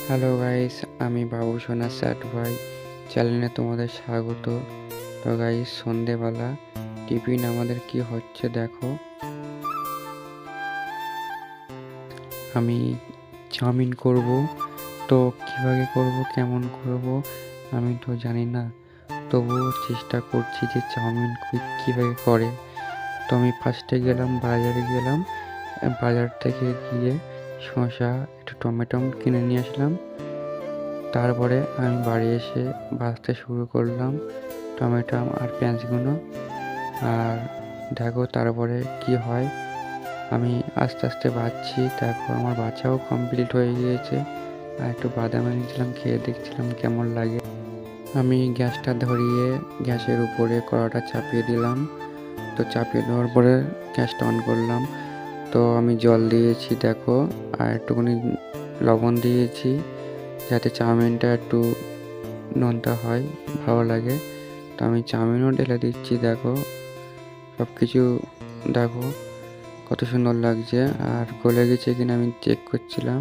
Hello guys, আমি বাবু সোনা স্যাট ভাই চ্যানেলে তোমাদের স্বাগত। তো গাইস, সন্ধেবেলা টিফিন আমাদের কি হচ্ছে দেখো। আমি চাউমিন করব। তো কিভাবে করব, কেমন করব আমি তো জানি না, তবুও চেষ্টা করছি যে চাউমিন কীভাবে করে। তো আমি ফার্স্টে গেলাম, বাজারে গেলাম। বাজার থেকে গিয়ে শসা, একটু টমেটো কিনে নিয়ে আসলাম। তারপরে আমি বাড়ি এসে ভাজতে শুরু করলাম টমেটো আর পেঁয়াজগুলো। আর দেখো তারপরে কি হয়, আমি আস্তে আস্তে ভাজছি। দেখো আমার ভাজাও কমপ্লিট হয়ে গিয়েছে। আর একটু বাদাম এনেছিলাম, খেয়ে দেখছিলাম কেমন লাগে। আমি গ্যাসটা ধরিয়ে গ্যাসের উপরে কড়াটা চাপিয়ে দিলাম। তো চাপিয়ে দেওয়ার পরে গ্যাসটা অন করলাম। তো আমি জল দিয়েছি দেখো, আর একটুখানি লবণ দিয়েছি যাতে চাউমিনটা একটু নোনতা হয়, ভালো লাগে। তো আমি চাউমিনও ঢেলে দিচ্ছি দেখো। সব কিছু দেখো কত সুন্দর লাগছে। আর গলে গেছে কিনা আমি চেক করছিলাম,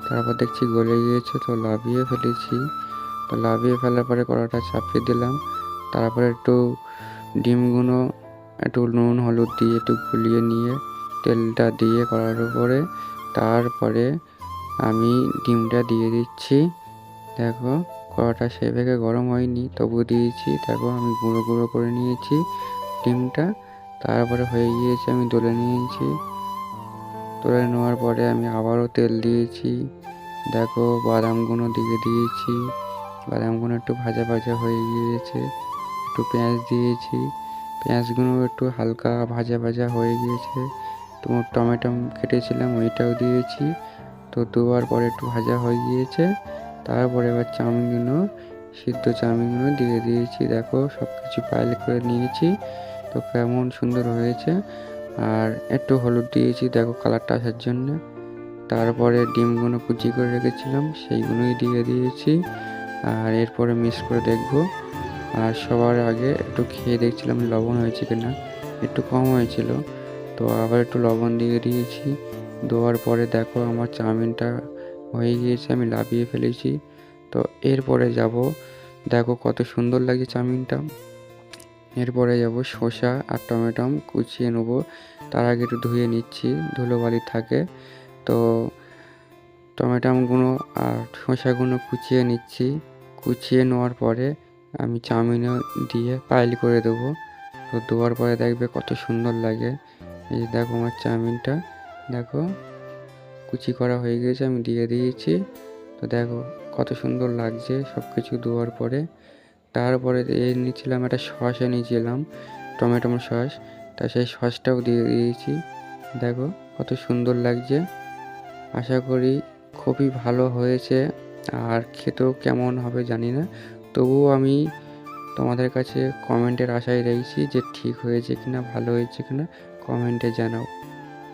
তারপর দেখছি গলে গিয়েছে। তো লাভিয়ে ফেলেছি। তো লাভিয়ে ফেলার পরে কড়াটা চাপিয়ে দিলাম। তারপরে একটু ডিমগুলো একটু নুন হলুদ দিয়ে একটু গুলিয়ে নিয়ে তেলটা দিয়ে কড়ার উপরে, তারপরে আমি ডিমটা দিয়ে দিচ্ছি। দেখো কড়াটা সেভাবে গরম হয়নি, তবু দিয়েছি। দেখো আমি গুঁড়ো গুঁড়ো করে নিয়েছি ডিমটা। তারপরে হয়ে গিয়েছে, আমি তুলে নিয়েছি। তুলে নেওয়ার পরে আমি আবারও তেল দিয়েছি। দেখো বাদামগুলো দিয়ে দিয়েছি। বাদামগুলো একটু ভাজা ভাজা হয়ে গিয়েছে। একটু পেঁয়াজ দিয়েছি, পেঁয়াজগুলো একটু হালকা ভাজা ভাজা হয়ে গিয়েছে। তোমার টমেটো কেটেছিলাম ওইটাও দিয়েছি। তো দেওয়ার পরে একটু ভাজা হয়ে গিয়েছে। তারপরে এবার চাউমিনগুলো, সিদ্ধ চাউমিনগুলো দিয়ে দিয়েছি। দেখো সব কিছু পাইল করে নিয়েছি। তো কেমন সুন্দর হয়েছে। আর একটু হলুদ দিয়েছি দেখো কালারটা আসার জন্য। তারপরে ডিমগুলো কুচি করে রেখেছিলাম সেইগুলোই দিয়ে দিয়েছি। আর এরপরে মিক্স করে দেখবো। আর সবার আগে একটু খেয়ে দেখছিলাম লবণ হয়েছে কিনা, একটু কম হয়েছিল। তো আবার একটু লবণ দিয়ে দিয়েছি। দেওয়ার পরে দেখো আমার চাউমিনটা হয়ে গিয়েছে, আমি লাভিয়ে ফেলেছি। তো এরপরে যাব, দেখো কত সুন্দর লাগে চাউমিনটা। এরপরে যাব শসা আর টমেটো কুচিয়ে নেবো। তার আগে একটু ধুয়ে নিচ্ছি, ধুলোবালি থাকে। তো টমেটোগুলো আর শসাগুলো কুচিয়ে নিচ্ছি। কুচিয়ে নেওয়ার পরে আমি চাউমিনও দিয়ে পাইল করে দেবো। তো দেওয়ার পরে দেখবে কত সুন্দর লাগে। এই যে দেখো আমার চাউমিনটা, দেখো কুচি করা হয়ে গেছে, আমি দিয়ে দিয়েছি। তো দেখো কত সুন্দর লাগছে সব কিছু দেওয়ার পরে। তারপরে নিয়েছিলাম একটা সস, নিয়েছিলাম টমেটো সস। তা সেই সসটাও দিয়ে দিয়েছি। দেখো কত সুন্দর লাগছে। আশা করি খুবই ভালো হয়েছে। আর খেতেও কেমন হবে জানি না, তবুও আমি তোমাদের কাছে কমেন্টের আশায় রয়েছি যে ঠিক হয়েছে কিনা, ভালো হয়েছে কিনা কমেন্টে জানাও।